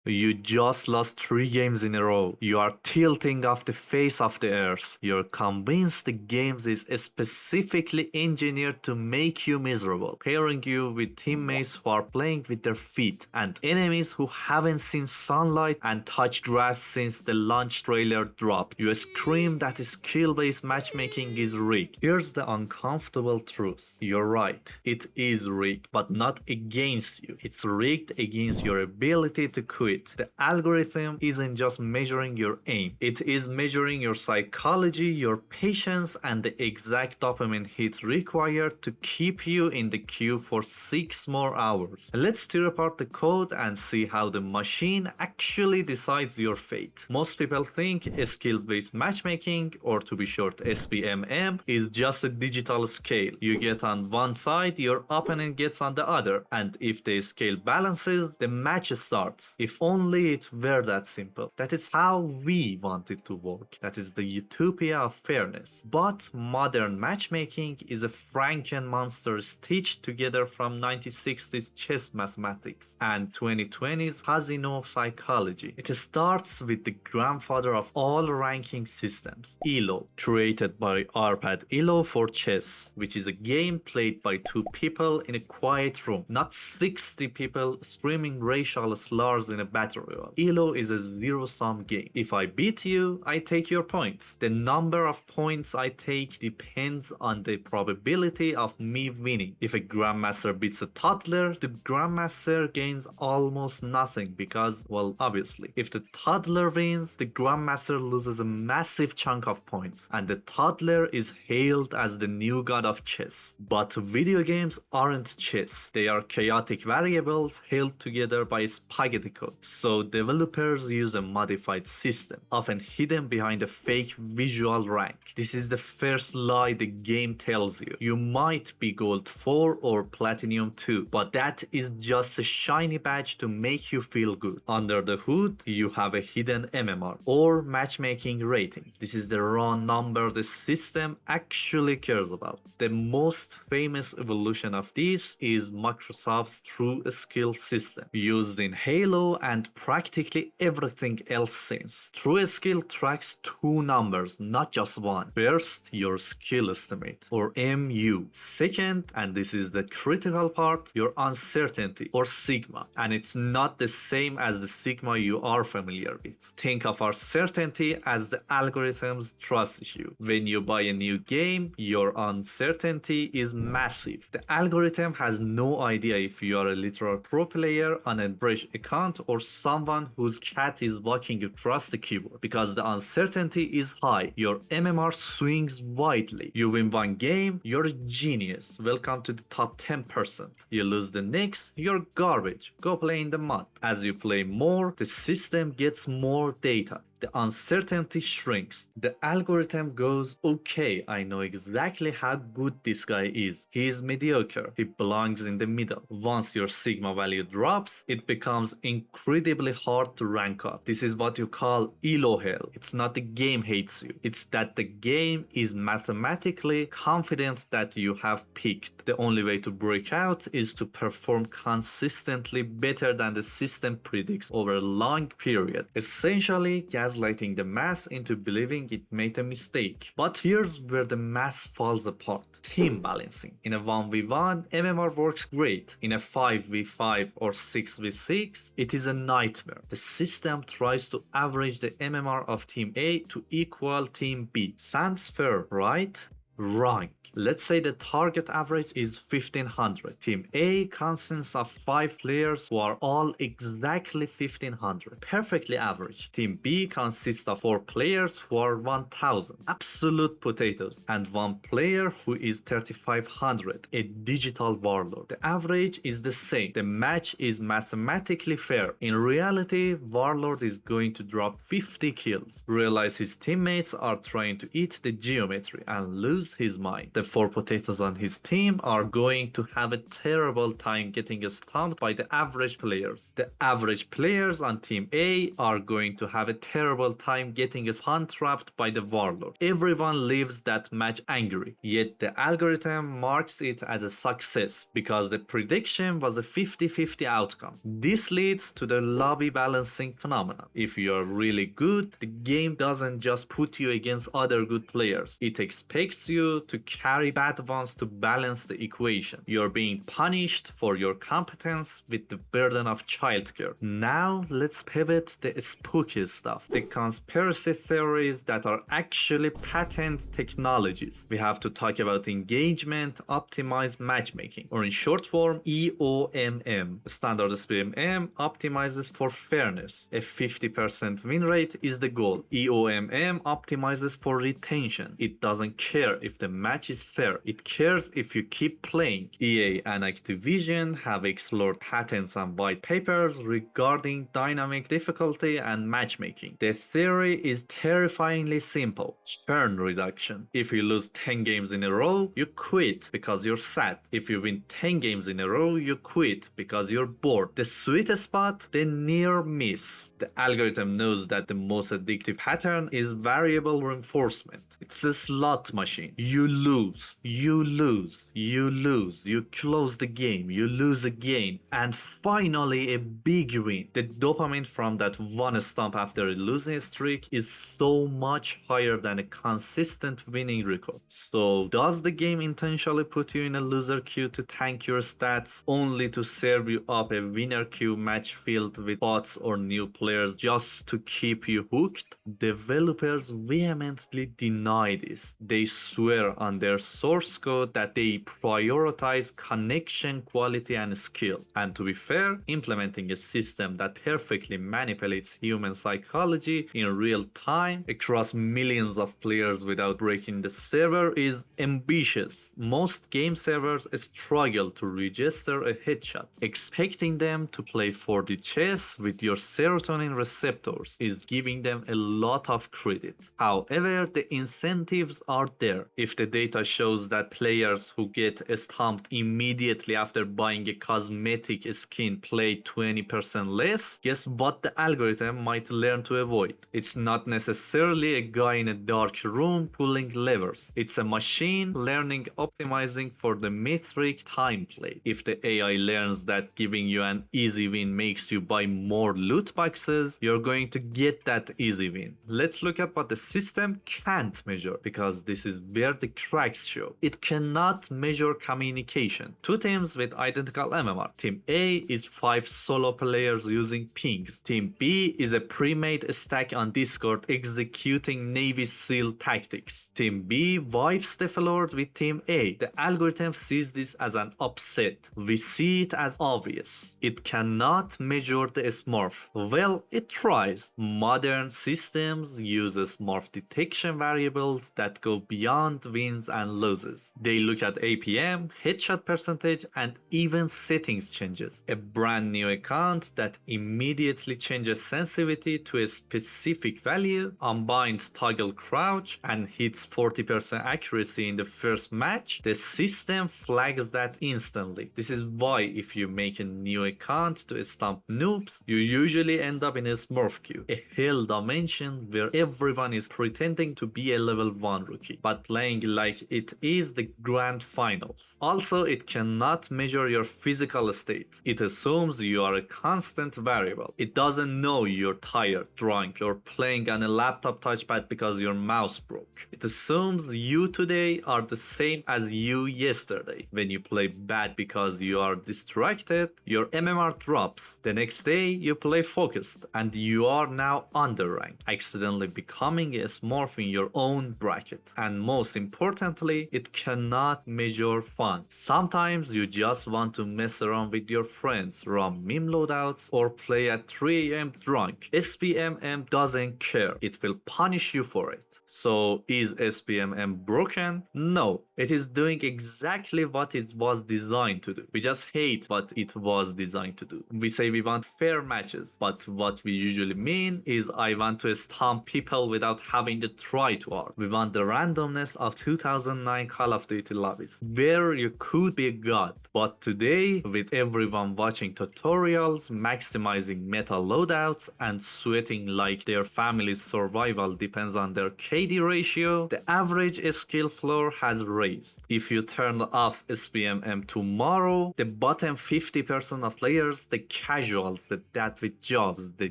You just lost 3 games in a row. You are tilting off the face of the earth. You're convinced the game is specifically engineered to make you miserable, pairing you with teammates who are playing with their feet and enemies who haven't seen sunlight and touched grass since the launch trailer dropped. You scream that skill-based matchmaking is rigged. Here's the uncomfortable truth. You're right. It is rigged, but not against you. It's rigged against your ability to quit. The algorithm isn't just measuring your aim. It is measuring your psychology, your patience, and the exact dopamine hit required to keep you in the queue for 6 more hours. Let's tear apart the code and see how the machine actually decides your fate. Most people think skill-based matchmaking, or to be short SBMM, is just a digital scale. You get on one side, your opponent gets on the other, and if the scale balances, the match starts. If only it were that simple. That is how we want it to work. That is the utopia of fairness. But modern matchmaking is a Franken-monster stitched together from 1960s chess mathematics and 2020s casino psychology. It starts with the grandfather of all ranking systems, ELO, created by Arpad ELO for chess, which is a game played by 2 people in a quiet room, not 60 people screaming racial slurs in a battle royale. ELO is a zero-sum game. If I beat you, I take your points. The number of points I take depends on the probability of me winning. If a grandmaster beats a toddler, the grandmaster gains almost nothing because, well, obviously, if the toddler wins, the grandmaster loses a massive chunk of points, and the toddler is hailed as the new god of chess. But video games aren't chess. They are chaotic variables held together by spaghetti code. So developers use a modified system, often hidden behind a fake visual rank. This is the first lie the game tells you. You might be gold 4 or platinum 2, but that is just a shiny badge to make you feel good. Under the hood, you have a hidden MMR or matchmaking rating. This is the raw number the system actually cares about. The most famous evolution of this is Microsoft's TrueSkill system, used in Halo and practically everything else since. TrueSkill tracks 2 numbers, not just one. First, your skill estimate, or MU. Second, and this is the critical part, your uncertainty, or sigma. And it's not the same as the sigma you are familiar with. Think of our certainty as the algorithm's trust issue. When you buy a new game, your uncertainty is massive. The algorithm has no idea if you are a literal pro player on a bridge account or someone whose cat is walking across the keyboard. Because the uncertainty is high, your MMR swings widely. You win one game, you're a genius. Welcome to the top 10%. You lose the next, you're garbage. Go play in the mud. As you play more, the system gets more data. The uncertainty shrinks. The algorithm goes, okay, I know exactly how good this guy is. He is mediocre. He belongs in the middle. Once your sigma value drops, it becomes incredibly hard to rank up. This is what you call ELO Hell. It's not the game hates you. It's that the game is mathematically confident that you have peaked. The only way to break out is to perform consistently better than the system predicts over a long period. Essentially, gaslighting the mass into believing it made a mistake. But here's where the mass falls apart. Team balancing. In a 1v1, MMR works great. In a 5v5 or 6v6, it is a nightmare. The system tries to average the MMR of Team A to equal Team B. Sounds fair, right? Wrong. Let's say the target average is 1500. Team A consists of 5 players who are all exactly 1500. Perfectly average. Team B consists of 4 players who are 1000. Absolute potatoes. And 1 player who is 3500. A digital warlord. The average is the same. The match is mathematically fair. In reality, warlord is going to drop 50 kills. Realize his teammates are trying to eat the geometry and lose lose his mind. The 4 potatoes on his team are going to have a terrible time getting stumped by the average players. The average players on team A are going to have a terrible time getting spawn trapped by the warlord. Everyone leaves that match angry, yet the algorithm marks it as a success because the prediction was a 50-50 outcome. This leads to the lobby balancing phenomenon. If you are really good, the game doesn't just put you against other good players. It expects you to carry bad ones to balance the equation. You're being punished for your competence with the burden of childcare. Now let's pivot the spooky stuff. The conspiracy theories that are actually patent technologies. We have to talk about engagement optimized matchmaking, or in short form EOMM. Standard SBMM optimizes for fairness. A 50% win rate is the goal. EOMM optimizes for retention. It doesn't care if the match is fair. It cares if you keep playing. EA and Activision have explored patents and white papers regarding dynamic difficulty and matchmaking. The theory is terrifyingly simple. Churn reduction. If you lose 10 games in a row, you quit because you're sad. If you win 10 games in a row, you quit because you're bored. The sweet spot, the near miss. The algorithm knows that the most addictive pattern is variable reinforcement. It's a slot machine. You lose, you lose, you lose, you close the game, you lose again, and finally a big win. The dopamine from that one stomp after a losing streak is so much higher than a consistent winning record. So does the game intentionally put you in a loser queue to tank your stats only to serve you up a winner queue match filled with bots or new players just to keep you hooked? Developers vehemently deny this. They swear on their source code that they prioritize connection quality and skill. And to be fair, implementing a system that perfectly manipulates human psychology in real time across millions of players without breaking the server is ambitious. Most game servers struggle to register a headshot. Expecting them to play 4D chess with your serotonin receptors is giving them a lot of credit. However, the incentives are there. If the data shows that players who get stumped immediately after buying a cosmetic skin play 20% less, guess what the algorithm might learn to avoid? It's not necessarily a guy in a dark room pulling levers. It's a machine learning optimizing for the metric time play. If the AI learns that giving you an easy win makes you buy more loot boxes, you're going to get that easy win. Let's look at what the system can't measure, because this is where the cracks show. It cannot measure communication. Two teams with identical MMR. Team A is 5 solo players using pings. Team B is a pre-made stack on Discord executing Navy SEAL tactics. Team B wipes the floor with Team A. The algorithm sees this as an upset. We see it as obvious. It cannot measure the smurf. Well, it tries. Modern systems use smurf detection variables that go beyond wins and losses. They look at APM, headshot percentage, and even settings changes. A brand new account that immediately changes sensitivity to a specific value, unbinds toggle crouch, and hits 40% accuracy in the first match, the system flags that instantly. This is why if you make a new account to stomp noobs, you usually end up in a smurf queue, a hell dimension where everyone is pretending to be a level 1 rookie, but playing like it is the grand finals. Also, it cannot measure your physical state. It assumes you are a constant variable. It doesn't know you're tired, drunk, or playing on a laptop touchpad because your mouse broke. It assumes you today are the same as you yesterday. When you play bad because you are distracted, your MMR drops. The next day, you play focused, and you are now underranked, accidentally becoming a smurf in your own bracket. And most importantly, it cannot measure fun. Sometimes you just want to mess around with your friends, run meme loadouts, or play at 3 AM drunk. SBMM doesn't care. It will punish you for it. So is SBMM broken? No, It is doing exactly what it was designed to do. We just hate what it was designed to do. We say we want fair matches, but what we usually mean is I want to stomp people without having to try too hard. We want the randomness of 2009 Call of Duty lobbies, where you could be a god. But today, with everyone watching tutorials, maximizing meta loadouts, and sweating like their family's survival depends on their KD ratio, the average skill floor has raised. If you turn off SBMM tomorrow, the bottom 50% of players, the casuals, that with jobs, the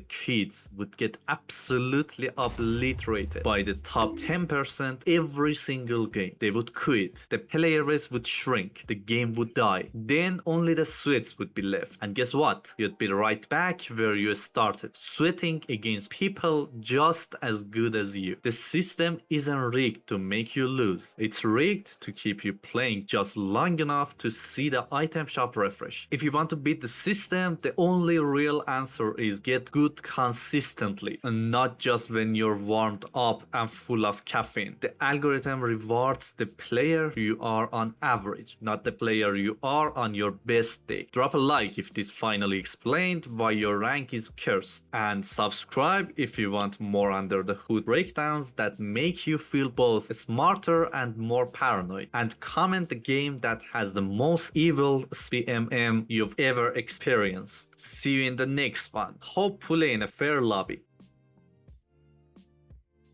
kids, would get absolutely obliterated by the top 10% every single game. They would quit, the player base would shrink, the game would die. Then only the sweats would be left. And guess what? You'd be right back where you started, sweating against people just as good as you. The system isn't rigged to make you lose. It's rigged to keep you playing just long enough to see the item shop refresh. If you want to beat the system, the only real answer is get good consistently, and not just when you're warmed up and full of caffeine. The algorithm rewards the player you are on average, not the player you are on your best day. Drop a like if this finally explained why your rank is cursed, and subscribe if you want more under the hood breakdowns that make you feel both smarter and more paranoid, and comment the game that has the most evil SBMM you've ever experienced. See you in the next one, hopefully in a fair lobby.